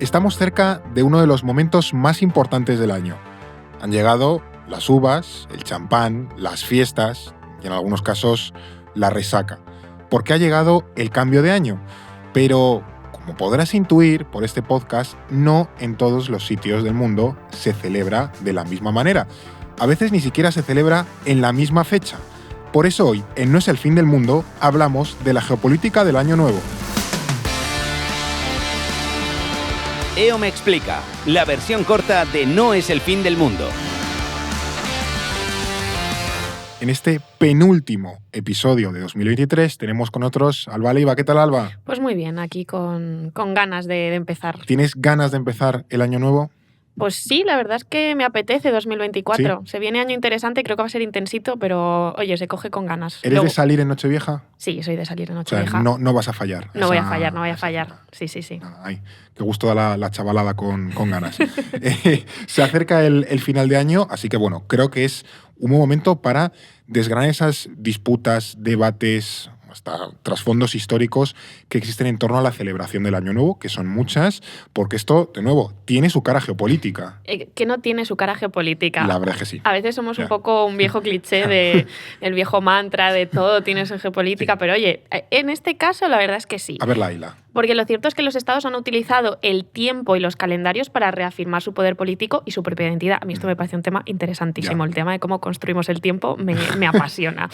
Estamos cerca de uno de los momentos más importantes del año. Han llegado las uvas, el champán, las fiestas y en algunos casos la resaca, porque ha llegado el cambio de año. Pero, como podrás intuir por este podcast, no en todos los sitios del mundo se celebra de la misma manera. A veces ni siquiera se celebra en la misma fecha. Por eso hoy, en No es el fin del mundo, hablamos de la geopolítica del Año Nuevo. EO me explica, la versión corta de No es el fin del mundo. En este penúltimo episodio de 2023 tenemos con nosotros Alba Leiva. ¿Qué tal, Alba? Pues muy bien, aquí con ganas de empezar. ¿Tienes ganas de empezar el año nuevo? Pues sí, la verdad es que me apetece 2024. ¿Sí? Se viene año interesante, creo que va a ser intensito, pero oye, se coge con ganas. ¿Eres de salir en Nochevieja? Sí, soy de salir en O sea, Nochevieja. no vas a fallar. No voy a fallar. Sí. Ay, qué gusto da la chavalada con ganas. Se acerca el final de año, así que bueno, creo que es un buen momento para desgranar esas disputas, debates, hasta trasfondos históricos que existen en torno a la celebración del Año Nuevo, que son muchas, porque esto, de nuevo, tiene su cara geopolítica. Que no tiene su cara geopolítica. La verdad es que sí. A veces somos un poco un viejo cliché de el viejo mantra de todo tiene su geopolítica, sí. Pero oye, en este caso la verdad es que sí. A ver, Laila. Porque lo cierto es que los estados han utilizado el tiempo y los calendarios para reafirmar su poder político y su propia identidad. A mí esto me parece un tema interesantísimo. El tema de cómo construimos el tiempo me apasiona.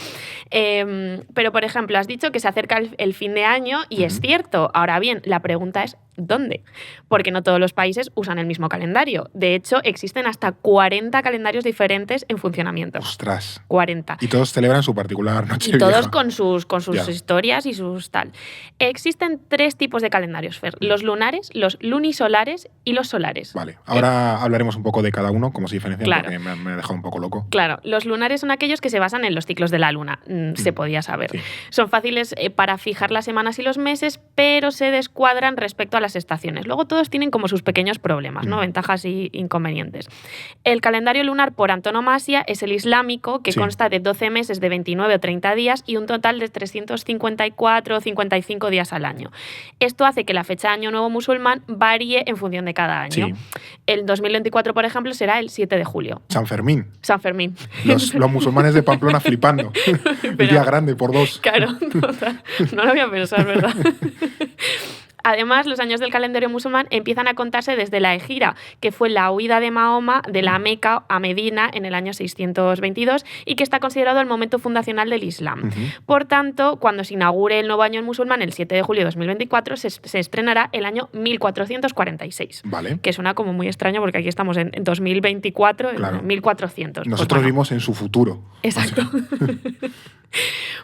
Pero, por ejemplo, has dicho que se acerca el fin de año y es cierto. Ahora bien, la pregunta es ¿dónde? Porque no todos los países usan el mismo calendario. De hecho, existen hasta 40 calendarios diferentes en funcionamiento. ¡Ostras! 40. Y todos celebran su particular Nochevieja. Y todos con sus historias y sus tal. Existen 3 tipos de calendarios, Fer. Los lunares, los lunisolares y los solares. Vale. Ahora hablaremos un poco de cada uno, cómo se diferencian, claro. Porque me ha dejado un poco loco. Claro. Los lunares son aquellos que se basan en los ciclos de la luna. Se podía saber. Sí. Son fáciles para fijar las semanas y los meses, pero se descuadran respecto a las estaciones. Luego todos tienen como sus pequeños problemas, ¿no? Ventajas y inconvenientes. El calendario lunar por antonomasia es el islámico, que consta de 12 meses de 29 o 30 días y un total de 354 o 55 días al año. Esto hace que la fecha de Año Nuevo musulmán varíe en función de cada año. Sí. El 2024, por ejemplo, será el 7 de julio. San Fermín. Los musulmanes de Pamplona flipando. El día grande por 2. Claro, no lo voy a pensar, ¿verdad? Además, los años del calendario musulmán empiezan a contarse desde la Egira, que fue la huida de Mahoma de la Meca a Medina en el año 622 y que está considerado el momento fundacional del Islam. Por tanto, cuando se inaugure el nuevo año musulmán, el 7 de julio de 2024, se estrenará el año 1446. Vale. Que suena como muy extraño porque aquí estamos en 2024, claro. En 1400. Nosotros vivimos en su futuro. Exacto.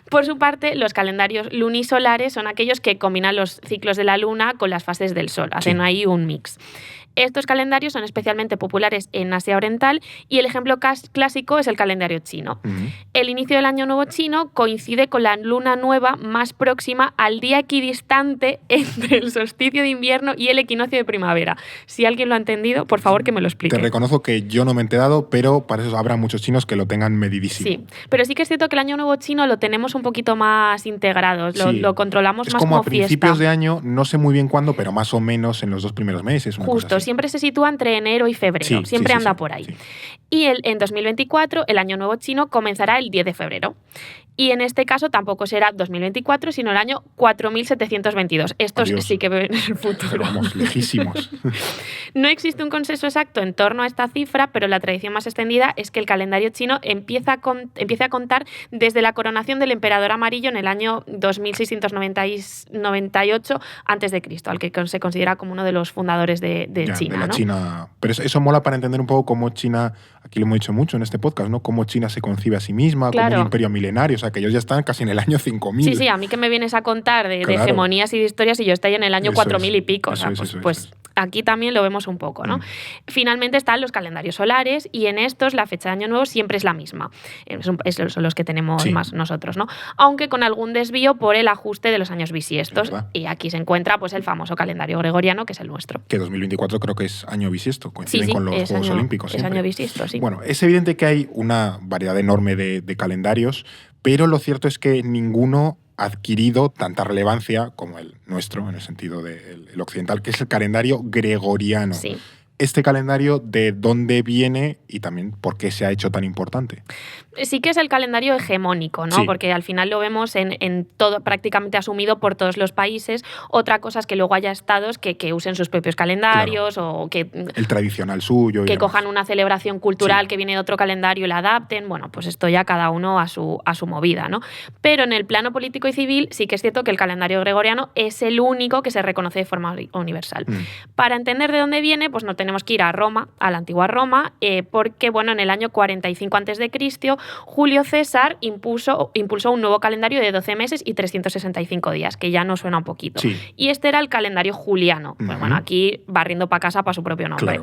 Por su parte, los calendarios lunisolares son aquellos que combinan los ciclos de la luna con las fases del sol. Hacen ahí un mix. Estos calendarios son especialmente populares en Asia Oriental y el ejemplo clásico es el calendario chino. El inicio del Año Nuevo chino coincide con la luna nueva más próxima al día equidistante entre el solsticio de invierno y el equinoccio de primavera. Si alguien lo ha entendido, por favor que me lo explique. Te reconozco que yo no me he enterado, pero para eso habrá muchos chinos que lo tengan medidísimo. Sí, pero sí que es cierto que el Año Nuevo chino lo tenemos un poquito más integrados, lo controlamos más como fiesta. Es como a principios de año, no sé muy bien cuándo, pero más o menos en los 2 primeros meses. Justo, siempre se sitúa entre enero y febrero, siempre anda por ahí. Sí. Y en 2024, el Año Nuevo chino comenzará el 10 de febrero. Y en este caso tampoco será 2024, sino el año 4722. Estos sí que ven en el futuro. Pero vamos, lejísimos. No existe un consenso exacto en torno a esta cifra, pero la tradición más extendida es que el calendario chino empieza a contar desde la coronación del emperador amarillo en el año 2698 a.C., al que se considera como uno de los fundadores de China. De la ¿no? China. Pero eso mola para entender un poco cómo China, aquí lo hemos dicho mucho en este podcast, ¿no? Cómo China se concibe a sí misma, como un imperio milenario. O sea, que ellos ya están casi en el año 5000. Sí, a mí que me vienes a contar de hegemonías y de historias y yo estoy en el año 4000 y pico. Pues aquí también lo vemos un poco, ¿no? Finalmente están los calendarios solares y en estos la fecha de Año Nuevo siempre es la misma. Son los que tenemos más nosotros, ¿no? Aunque con algún desvío por el ajuste de los años bisiestos. Y aquí se encuentra pues el famoso calendario gregoriano, que es el nuestro. Que 2024 creo que es año bisiesto, coinciden con los Juegos Olímpicos. Es año bisiesto, sí. Bueno, es evidente que hay una variedad enorme de calendarios, pero lo cierto es que ninguno ha adquirido tanta relevancia como el nuestro, en el sentido del occidental, que es el calendario gregoriano. Sí. Este calendario, ¿de dónde viene y también por qué se ha hecho tan importante? Sí que es el calendario hegemónico, ¿no? Sí. Porque al final lo vemos en todo, prácticamente asumido por todos los países. Otra cosa es que luego haya estados que usen sus propios calendarios o que El tradicional suyo. que y demás. cojan una celebración cultural Sí. que viene de otro calendario y la adapten. Bueno, pues esto ya cada uno a su movida, ¿no? Pero en el plano político y civil sí que es cierto que el calendario gregoriano es el único que se reconoce de forma universal. Para entender de dónde viene, pues no tenemos que ir a Roma, a la antigua Roma, porque bueno, en el año 45 a.C., Julio César impulsó un nuevo calendario de 12 meses y 365 días, que ya nos suena un poquito. Sí. Y este era el calendario juliano. Pues bueno, aquí barriendo para casa para su propio nombre.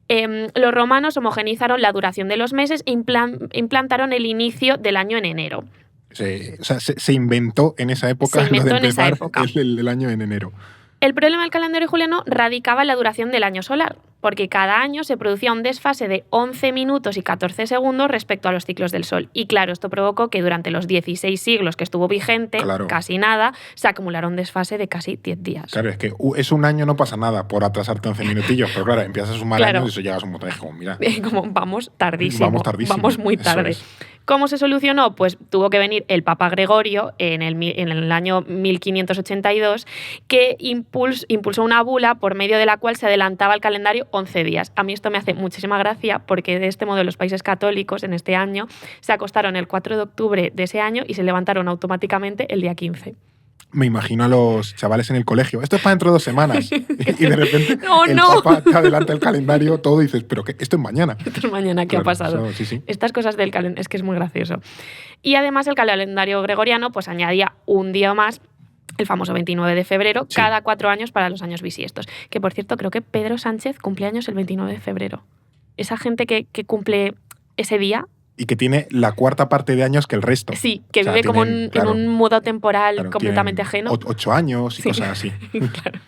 Claro. Los romanos homogenizaron la duración de los meses e implantaron el inicio del año en enero. Se inventó en esa época Se inventó lo de en esa empezar época. el año en enero. El problema del calendario juliano radicaba en la duración del año solar, porque cada año se producía un desfase de 11 minutos y 14 segundos respecto a los ciclos del Sol. Y claro, esto provocó que durante los 16 siglos que estuvo vigente, Claro. casi nada, se acumulara un desfase de casi 10 días. Claro, es que es un año, no pasa nada por atrasarte 11 minutillos, pero claro, empiezas a sumar Claro. años y eso llegas a un punto de como, mira, Como vamos tardísimo. Vamos tardísimo, Vamos muy eso tarde. es. ¿Cómo se solucionó? Pues tuvo que venir el Papa Gregorio en el año 1582, que impulsó una bula por medio de la cual se adelantaba el calendario 11 días. A mí esto me hace muchísima gracia porque de este modo los países católicos en este año se acostaron el 4 de octubre de ese año y se levantaron automáticamente el día 15. me imagino a los chavales en el colegio. Esto es para dentro de 2 semanas. Y de repente ¡Oh, el no! Papa te adelanta el calendario, todo, y dices, pero que esto es mañana. Esto es mañana, ¿qué Claro, ha pasado? eso, sí. Estas cosas del calendario, es que es muy gracioso. Y además el calendario gregoriano pues añadía un día más, el famoso 29 de febrero, Sí. cada 4 años para los años bisiestos. Que por cierto, creo que Pedro Sánchez cumple años el 29 de febrero. Esa gente que cumple ese día, Y que tiene la cuarta parte de años que el resto. sí, que O sea, vive como tienen, en un modo temporal claro, completamente tienen ajeno. 8 años y Sí. cosas así. Claro.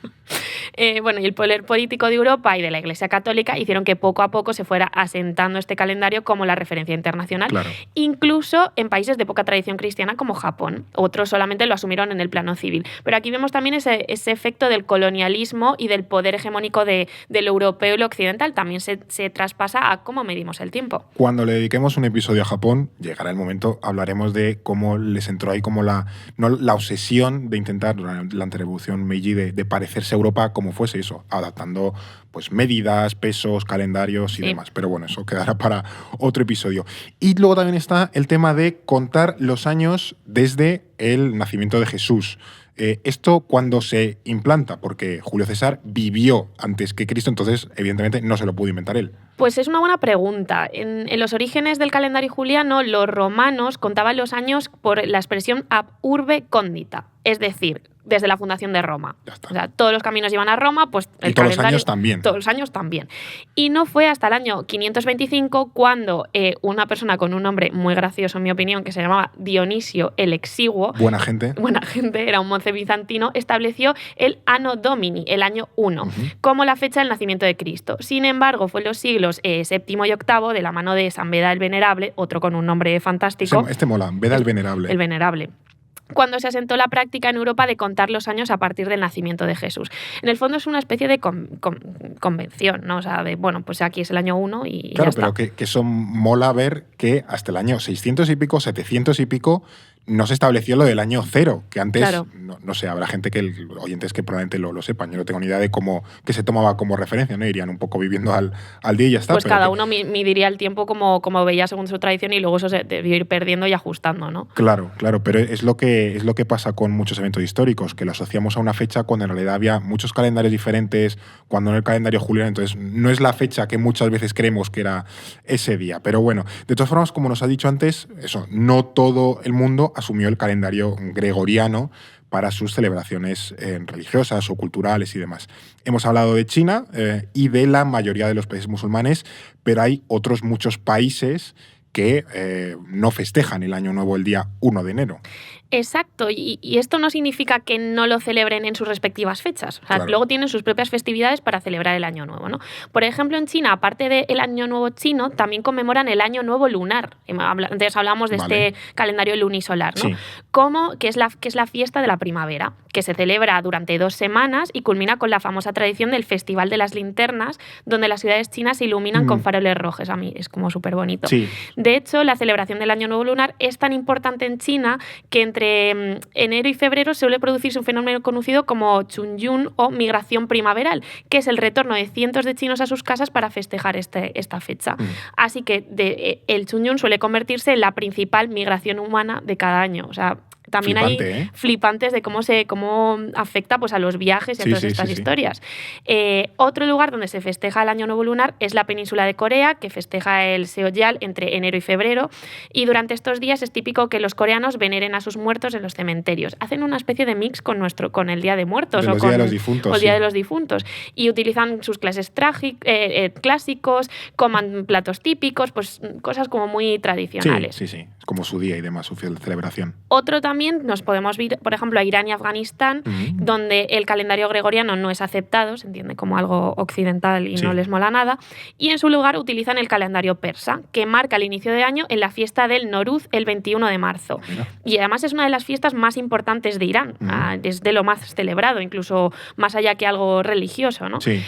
Bueno, y el poder político de Europa y de la Iglesia Católica hicieron que poco a poco se fuera asentando este calendario como la referencia internacional, Claro. incluso en países de poca tradición cristiana como Japón. Otros solamente lo asumieron en el plano civil. Pero aquí vemos también ese efecto del colonialismo y del poder hegemónico de lo europeo y lo occidental. También se traspasa a cómo medimos el tiempo. Cuando le dediquemos un episodio a Japón, llegará el momento, hablaremos de cómo les entró ahí como la obsesión de intentar, durante la revolución Meiji, de parecerse a Europa como fuese eso, adaptando pues medidas, pesos, calendarios y Sí. demás. Pero bueno, eso quedará para otro episodio. Y luego también está el tema de contar los años desde el nacimiento de Jesús. ¿Esto cuándo se implanta? Porque Julio César vivió antes que Cristo, entonces evidentemente no se lo pudo inventar él. Pues es una buena pregunta. En los orígenes del calendario juliano, los romanos contaban los años por la expresión ab urbe condita, es decir, desde la fundación de Roma. Ya está. O sea, todos los caminos llevan a Roma, pues el Y todos los calendario, años también. Todos los años también. Y no fue hasta el año 525 cuando una persona con un nombre muy gracioso, en mi opinión, que se llamaba Dionisio el Exiguo, Buena gente. buena gente, era un monje bizantino, estableció el Anno Domini, el año 1, Ujú. como la fecha del nacimiento de Cristo. Sin embargo, fue en los siglos VII y VIII, de la mano de San Beda el Venerable, otro con un nombre fantástico, Este mola, Veda el Venerable. el Venerable, cuando se asentó la práctica en Europa de contar los años a partir del nacimiento de Jesús. En el fondo es una especie de convención, ¿no? O sea, de, bueno, pues aquí es el año 1 y Claro, ya pero está. que eso mola ver que hasta el año 600 y pico, 700 y pico, no se estableció lo del año 0, que antes, Claro. no sé, habrá gente oyentes que probablemente lo sepan, yo no tengo ni idea de cómo, que se tomaba como referencia, ¿no? Irían un poco viviendo al día y ya está. Pues pero cada que- uno mediría el tiempo como veía según su tradición y luego eso se debió ir perdiendo y ajustando, ¿no? Claro, pero es lo que pasa con muchos eventos históricos, que lo asociamos a una fecha cuando en realidad había muchos calendarios diferentes, cuando en el calendario juliano, entonces no es la fecha que muchas veces creemos que era ese día. Pero bueno, de todas formas, como nos ha dicho antes, eso, no todo el mundo asumió el calendario gregoriano para sus celebraciones religiosas o culturales y demás. Hemos hablado de China y de la mayoría de los países musulmanes, pero hay otros muchos países que no festejan el Año Nuevo el día 1 de enero. Exacto, y esto no significa que no lo celebren en sus respectivas fechas. O sea, Claro. luego tienen sus propias festividades para celebrar el Año Nuevo, ¿no? Por ejemplo, en China, aparte del Año Nuevo chino, también conmemoran el Año Nuevo lunar. Antes hablamos de Vale. este calendario lunisolar, ¿no? Sí. Que es la fiesta de la primavera, que se celebra durante 2 semanas y culmina con la famosa tradición del Festival de las Linternas, donde las ciudades chinas se iluminan con faroles rojos. A mí es como súper bonito. Sí. De hecho, la celebración del Año Nuevo lunar es tan importante en China que entre enero y febrero suele producirse un fenómeno conocido como Chunyun o migración primaveral, que es el retorno de cientos de chinos a sus casas para festejar esta fecha. Así que el Chunyun suele convertirse en la principal migración humana de cada año. O sea, también Flipante, hay ¿eh? flipantes de cómo afecta pues, a los viajes y a Sí, todas sí, estas sí, sí. historias. Otro lugar donde se festeja el Año Nuevo lunar es la península de Corea, que festeja el Seollal entre enero y febrero. Y durante estos días es típico que los coreanos veneren a sus muertos en los cementerios. Hacen una especie de mix con el Día de Muertos De los Días de los Difuntos, o el Día sí. de los Difuntos. Y utilizan sus clases clásicos, coman platos típicos, pues cosas como muy tradicionales. Sí. Es como su día y demás, su celebración. Otro también nos podemos ir, por ejemplo, a Irán y Afganistán, donde el calendario gregoriano no es aceptado, se entiende como algo occidental y no les mola nada, y en su lugar utilizan el calendario persa, que marca el inicio de año en la fiesta del Nowruz el 21 de marzo. Mira. Y además es una de las fiestas más importantes de Irán, es de lo más celebrado, incluso más allá que algo religioso, ¿no? Sí.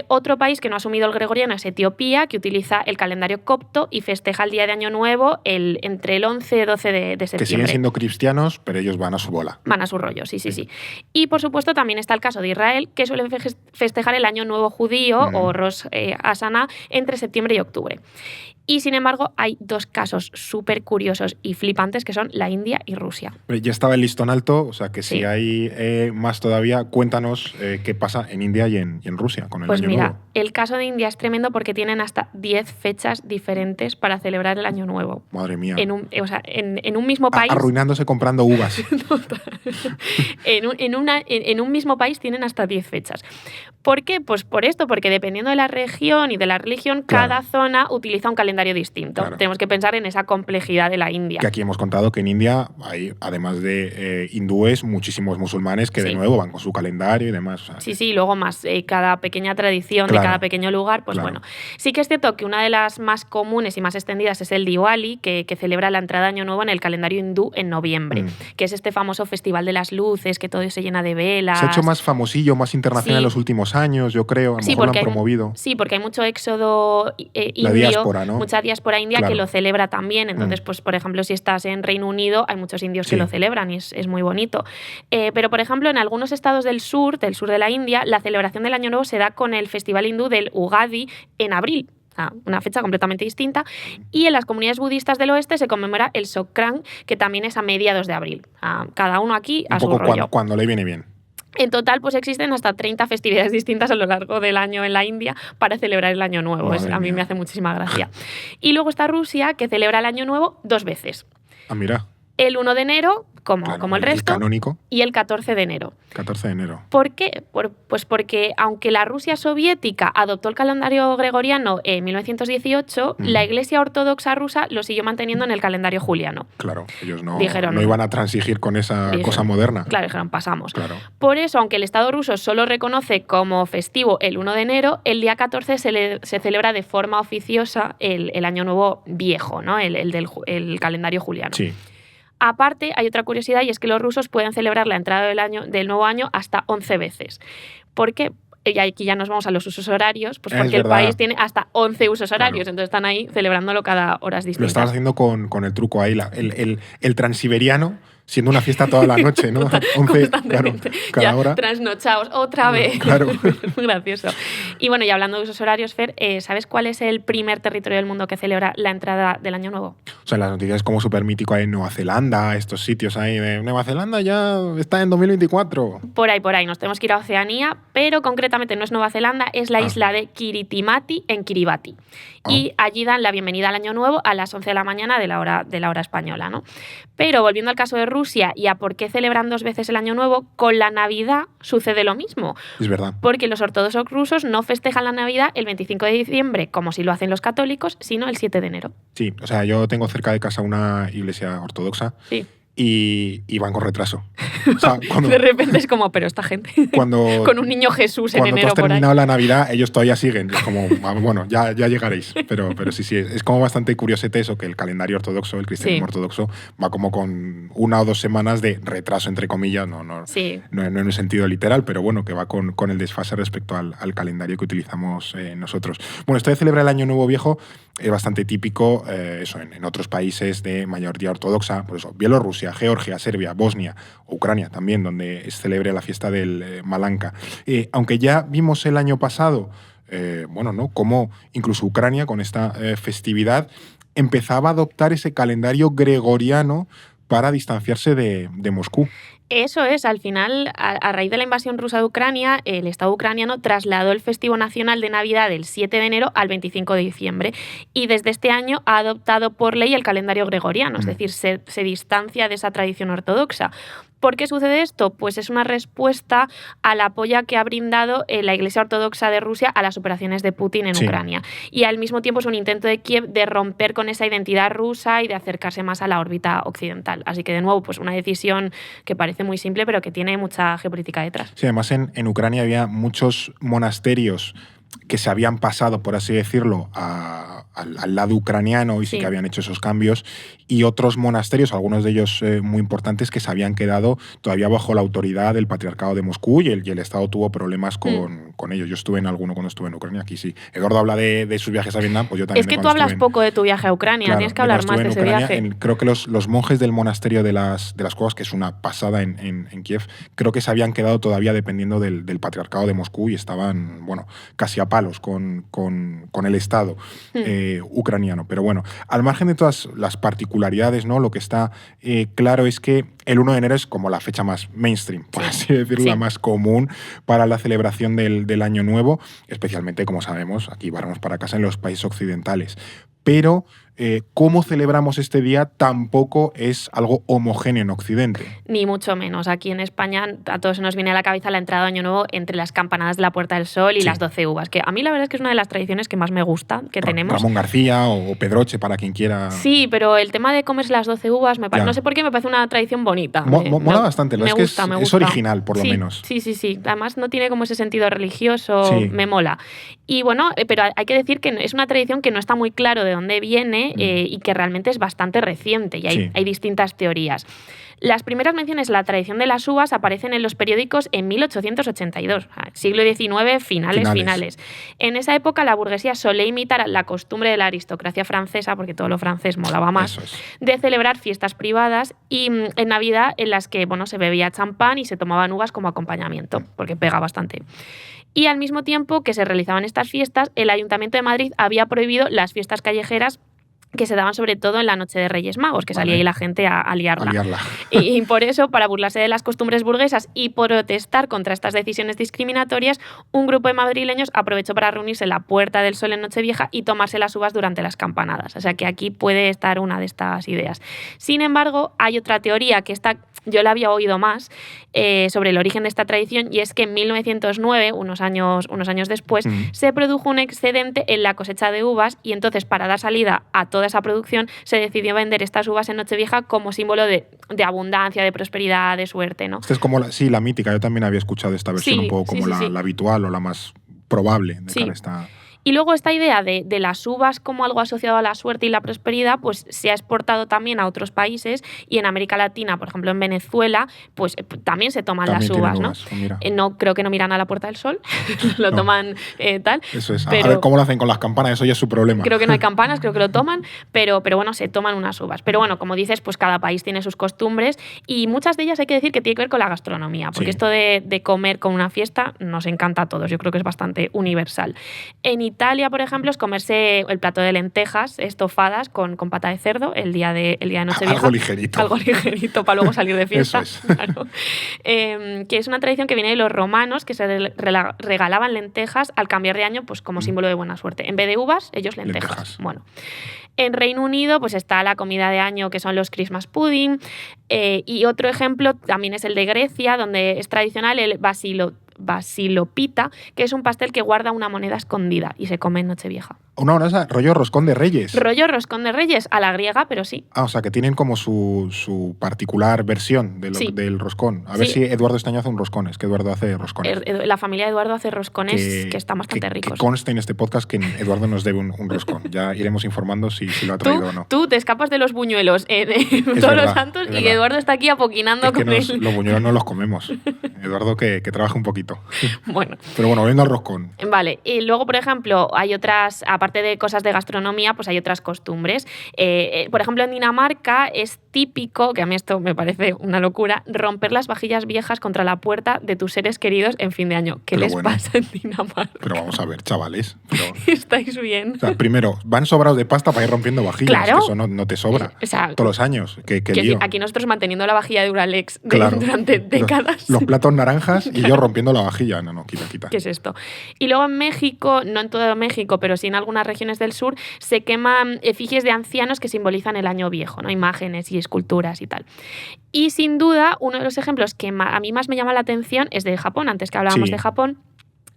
Otro país que no ha asumido el gregoriano es Etiopía, que utiliza el calendario copto y festeja el día de Año Nuevo entre el 11 y 12 de septiembre. Que siguen siendo cristianos, pero ellos van a su bola. Van a su rollo, sí. Y por supuesto también está el caso de Israel, que suele festejar el Año Nuevo judío o Rosh Hashanah entre septiembre y octubre. Y sin embargo hay 2 casos súper curiosos y flipantes que son la India y Rusia. Ya estaba el listón alto, o sea que Sí. si hay más todavía, cuéntanos qué pasa en India y en Rusia con el Pues Año mira, Nuevo. el caso de India es tremendo porque tienen hasta 10 fechas diferentes para celebrar el Año Nuevo. Madre mía. En un mismo país. Arruinándose comprando uvas. en un mismo país tienen hasta 10 fechas. ¿Por qué? Pues por esto, porque dependiendo de la región y de la religión, Claro. cada zona utiliza un calendario distinto. Claro. Tenemos que pensar en esa complejidad de la India. Que aquí hemos contado que en India hay, además de hindúes, muchísimos musulmanes que de Sí. nuevo van con su calendario y demás. O sea, Sí, y luego más cada pequeña tradición Claro. de cada pequeño lugar, pues Claro. bueno. Sí que es cierto que una de las más comunes y más extendidas es el Diwali, que celebra la entrada de Año Nuevo en el calendario hindú en noviembre, que es este famoso festival de las luces, que todo se llena de velas. Se ha hecho más famosillo, más internacional Sí. en los últimos años, yo creo. A lo mejor lo han promovido. Sí, porque hay mucho éxodo indio, diáspora, ¿no? mucha diáspora india Claro. que lo celebra también. Entonces, pues por ejemplo, si estás en Reino Unido, hay muchos indios Sí. que lo celebran y es muy bonito. Pero, por ejemplo, en algunos estados del sur de la India, la celebración del Año Nuevo se da con el festival hindú del Ugadi en abril. Una fecha completamente distinta. Y en las comunidades budistas del oeste se conmemora el Songkran, que también es a mediados de abril. Cada uno aquí a Un su poco rollo. cuando le viene bien. En total, pues existen hasta 30 festividades distintas a lo largo del año en la India para celebrar el Año Nuevo. Madre A mí mía. me hace muchísima gracia. Y luego está Rusia, que celebra el Año Nuevo 2 veces. Ah, mira. El 1 de enero, como el resto, canónico, y el 14 de enero. 14 de enero. ¿Por qué? Pues porque aunque la Rusia soviética adoptó el calendario gregoriano en 1918, la Iglesia Ortodoxa rusa lo siguió manteniendo en el calendario juliano. Claro, ellos no Dijeron, iban a transigir con esa cosa moderna. Claro, dijeron, pasamos. Claro. Por eso, aunque el Estado ruso solo reconoce como festivo el 1 de enero, el día 14 se celebra de forma oficiosa el Año Nuevo viejo, ¿no? El calendario juliano. Sí. Aparte, hay otra curiosidad y es que los rusos pueden celebrar la entrada del nuevo año hasta 11 veces. ¿Por qué? Y aquí ya nos vamos a los usos horarios, pues porque el país tiene hasta 11 usos horarios, Claro. entonces están ahí celebrándolo cada horas distintas. Lo estabas haciendo con el truco ahí, el transiberiano, siendo una fiesta toda la noche, ¿no? 11, claro, Constantemente. cada Ya, hora. trasnochaos otra vez. Claro. Es muy gracioso. Y bueno, y hablando de usos horarios, Fer, ¿sabes cuál es el primer territorio del mundo que celebra la entrada del Año Nuevo? O sea, las noticias como súper mítico ahí en Nueva Zelanda, estos sitios ahí de Nueva Zelanda ya está en 2024. Por ahí, nos tenemos que ir a Oceanía, pero concretamente no es Nueva Zelanda, es la isla de Kiritimati en Kiribati. Y allí dan la bienvenida al Año Nuevo a las 11 de la mañana de la hora española, ¿no? Pero volviendo al caso de Rusia y a por qué celebran 2 veces el Año Nuevo, con la Navidad sucede lo mismo. Es verdad. Porque los ortodoxos rusos no festejan la Navidad el 25 de diciembre, como si lo hacen los católicos, sino el 7 de enero. Sí, o sea, yo tengo cerca de casa una iglesia ortodoxa. Sí. y van con retraso. O sea, de repente es como, pero esta gente, con un niño Jesús en enero. Cuando tú has terminado la Navidad, ellos todavía siguen. Es como, bueno, ya llegaréis. Pero sí, es como bastante curiosete eso, que el calendario ortodoxo, el cristianismo ortodoxo, va como con 1 o 2 semanas de retraso, entre comillas, no en el sentido literal, pero bueno, que va con el desfase respecto al calendario que utilizamos nosotros. Bueno, esto de celebrar el Año Nuevo Viejo es bastante típico eso en otros países de mayoría ortodoxa, por eso, Bielorrusia, Georgia, Serbia, Bosnia, Ucrania también, donde se celebra la fiesta del Malanka. Aunque ya vimos el año pasado, cómo incluso Ucrania con esta festividad empezaba a adoptar ese calendario gregoriano para distanciarse de Moscú. Eso es, al final, a raíz de la invasión rusa de Ucrania, el Estado ucraniano trasladó el festivo nacional de Navidad del 7 de enero al 25 de diciembre y desde este año ha adoptado por ley el calendario gregoriano, es decir, se distancia de esa tradición ortodoxa. ¿Por qué sucede esto? Pues es una respuesta al apoyo que ha brindado la Iglesia Ortodoxa de Rusia a las operaciones de Putin en Ucrania. Y al mismo tiempo es un intento de Kiev de romper con esa identidad rusa y de acercarse más a la órbita occidental. Así que, de nuevo, pues una decisión que parece muy simple, pero que tiene mucha geopolítica detrás. Sí, además en Ucrania había muchos monasterios que se habían pasado, por así decirlo, al lado ucraniano y sí que habían hecho esos cambios, y otros monasterios, algunos de ellos muy importantes, que se habían quedado todavía bajo la autoridad del Patriarcado de Moscú y el Estado tuvo problemas con ellos. Yo estuve en alguno cuando estuve en Ucrania, aquí sí. Eduardo habla de sus viajes a Vietnam, pues yo también. Es que tú hablas poco de tu viaje a Ucrania, claro, tienes que hablar más de ese viaje. Creo que los monjes del monasterio de las Cuevas, que es una pasada en Kiev, creo que se habían quedado todavía dependiendo del Patriarcado de Moscú y estaban, casi a palos con el Estado ucraniano. Pero bueno, al margen de todas las particularidades, ¿no? Lo que está claro es que el 1 de enero es como la fecha más mainstream, por así decirlo, la más común para la celebración del Año Nuevo, especialmente, como sabemos, aquí vamos para casa en los países occidentales. Pero cómo celebramos este día tampoco es algo homogéneo en Occidente. Ni mucho menos. Aquí en España a todos se nos viene a la cabeza la entrada de Año Nuevo entre las campanadas de la Puerta del Sol y las 12 uvas, que a mí la verdad es que es una de las tradiciones que más me gusta que tenemos. Ramón García o Pedroche, para quien quiera. Sí, pero el tema de comerse las 12 uvas, no sé por qué, me parece una tradición bonita. Mola bastante, me gusta. Es original, por lo menos. Sí. Además no tiene como ese sentido religioso, me mola. Y bueno, pero hay que decir que es una tradición que no está muy claro de dónde viene y que realmente es bastante reciente y hay distintas teorías. Las primeras menciones a la tradición de las uvas aparecen en los periódicos en 1882, siglo XIX, finales. En esa época la burguesía solía imitar la costumbre de la aristocracia francesa, porque todo lo francés molaba más, de celebrar fiestas privadas y en Navidad en las que se bebía champán y se tomaban uvas como acompañamiento, porque pega bastante. Y al mismo tiempo que se realizaban estas fiestas, el Ayuntamiento de Madrid había prohibido las fiestas callejeras que se daban sobre todo en la noche de Reyes Magos, que salía ahí la gente a liarla. Y por eso, para burlarse de las costumbres burguesas y protestar contra estas decisiones discriminatorias, un grupo de madrileños aprovechó para reunirse en la Puerta del Sol en Nochevieja y tomarse las uvas durante las campanadas. O sea que aquí puede estar una de estas ideas. Sin embargo, hay otra teoría que yo la había oído más sobre el origen de esta tradición, y es que en 1909, unos años después, se produjo un excedente en la cosecha de uvas y entonces, para dar salida a toda esa producción, se decidió vender estas uvas en Nochevieja como símbolo de abundancia, de prosperidad, de suerte, ¿no? Esta es como la mítica. Yo también había escuchado esta versión un poco como la habitual o la más probable de cara a esta. Y luego esta idea de las uvas como algo asociado a la suerte y la prosperidad, pues se ha exportado también a otros países, y en América Latina, por ejemplo en Venezuela, pues también se toman las uvas, ¿no? No creo que no miran a la Puerta del Sol, lo toman tal. Eso es. A ver cómo lo hacen con las campanas, eso ya es su problema. Creo que no hay campanas, creo que lo toman, pero bueno, se toman unas uvas. Pero bueno, como dices, pues cada país tiene sus costumbres y muchas de ellas hay que decir que tiene que ver con la gastronomía, porque esto de comer con una fiesta nos encanta a todos, yo creo que es bastante universal. En Italia, por ejemplo, es comerse el plato de lentejas estofadas con pata de cerdo el día de Nochevieja. Algo ligerito. Algo ligerito para luego salir de fiesta. Eso es. Claro. Que es una tradición que viene de los romanos, que se regalaban lentejas al cambiar de año, pues como símbolo de buena suerte. En vez de uvas, ellos lentejas. Bueno. En Reino Unido pues está la comida de año, que son los Christmas pudding, y otro ejemplo también es el de Grecia, donde es tradicional el basilopita, que es un pastel que guarda una moneda escondida y se come en Nochevieja. Una rollo roscón de Reyes. Rollo roscón de Reyes, a la griega, pero sí. O sea, que tienen como su particular versión del roscón. A ver si Eduardo este año hace un roscón. Es que Eduardo hace roscones. La familia de Eduardo hace roscones que están bastante ricos. Que conste en este podcast que Eduardo nos debe un roscón. Ya iremos informando si lo ha traído o no. Tú te escapas de los buñuelos todos los santos y Eduardo está aquí apoquinando con él. Los buñuelos no los comemos. Eduardo que trabaja un poquito. Bueno. Pero bueno, volviendo al roscón. Vale. Y luego, por ejemplo, hay otras, aparte de cosas de gastronomía, pues hay otras costumbres. Por ejemplo, en Dinamarca es típico, que a mí esto me parece una locura, romper las vajillas viejas contra la puerta de tus seres queridos en fin de año. ¿Qué les pasa en Dinamarca? Pero vamos a ver, chavales. ¿Estáis bien? O sea, primero, van sobrados de pasta para ir rompiendo vajillas. Claro. Que eso no te sobra. O sea, todos los años. ¿Qué lío? Aquí nosotros manteniendo la vajilla de Duralex durante décadas. Los platos naranjas y yo rompiendo la vajilla. No, quita. ¿Qué es esto? Y luego en México, no en todo México, pero sí en algunas regiones del sur, se queman efigies de ancianos que simbolizan el año viejo, ¿no? Imágenes y esculturas y tal. Y sin duda, uno de los ejemplos que a mí más me llama la atención es de Japón, antes que hablábamos de Japón.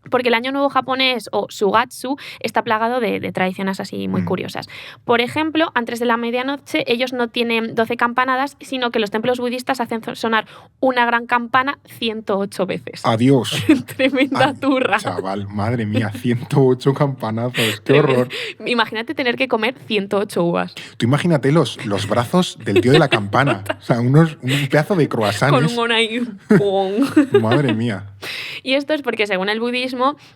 Porque el Año Nuevo japonés, o Sugatsu, está plagado de tradiciones así muy curiosas. Por ejemplo, antes de la medianoche, ellos no tienen 12 campanadas, sino que los templos budistas hacen sonar una gran campana 108 veces. ¡Adiós! Tremenda turra. Chaval, madre mía, 108 campanazos. ¡Qué horror! Imagínate tener que comer 108 uvas. Tú imagínate los brazos del tío de la campana. O sea, un pedazo de croissants. Con un mono ahí. Madre mía. Y esto es porque, según el budismo,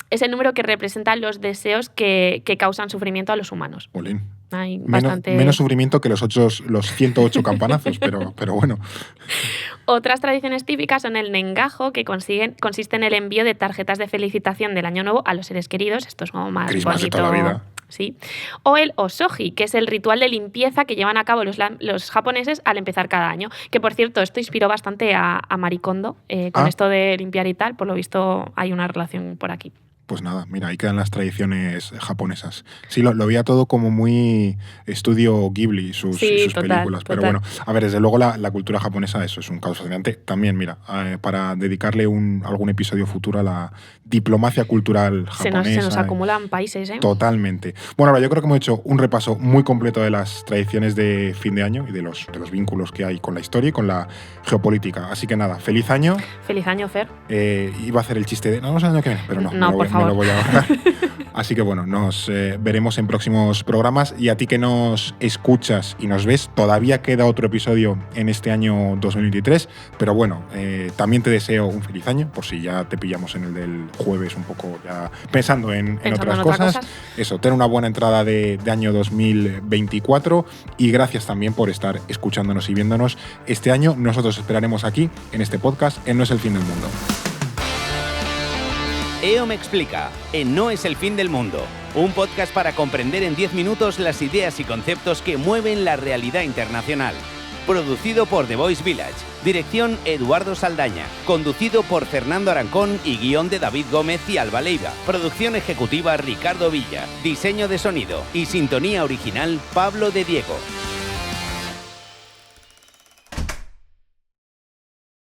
es el número que representa los deseos que causan sufrimiento a los humanos. Bolín. Hay bastante... menos sufrimiento que los 108 campanazos, pero bueno. Otras tradiciones típicas son el nengajo, que consiste en el envío de tarjetas de felicitación del Año Nuevo a los seres queridos. Esto es como más Christmas bonito. De toda la vida. Sí. O el osoji, que es el ritual de limpieza que llevan a cabo los japoneses al empezar cada año. Que, por cierto, esto inspiró bastante a Marie Kondo con esto de limpiar y tal. Por lo visto hay una relación por aquí. Pues nada, mira, ahí quedan las tradiciones japonesas. Sí, lo veía todo como muy estudio Ghibli, sus películas. Pero bueno, a ver, desde luego la cultura japonesa, eso es un caos fascinante. También, mira, para dedicarle algún episodio futuro a la diplomacia cultural japonesa. Se nos acumulan países, ¿eh? Totalmente. Bueno, ahora yo creo que hemos hecho un repaso muy completo de las tradiciones de fin de año y de los vínculos que hay con la historia y con la geopolítica. Así que nada, feliz año. Feliz año, Fer. Iba a hacer el chiste de no sé el año que viene, pero no me lo voy a ahorrar. Así que bueno, nos veremos en próximos programas. Y a ti que nos escuchas y nos ves, todavía queda otro episodio en este año 2023. Pero bueno, también te deseo un feliz año, por si ya te pillamos en el del jueves un poco ya pensando en otras cosas. Eso, ten una buena entrada de año 2024 y gracias también por estar escuchándonos y viéndonos este año. Nosotros esperaremos aquí, en este podcast, en No es el fin del mundo. EO me explica, en No es el fin del mundo, un podcast para comprender en 10 minutos las ideas y conceptos que mueven la realidad internacional. Producido por The Voice Village, dirección Eduardo Saldaña, conducido por Fernando Arancón y guión de David Gómez y Alba Leiva, producción ejecutiva Ricardo Villa, diseño de sonido y sintonía original Pablo de Diego.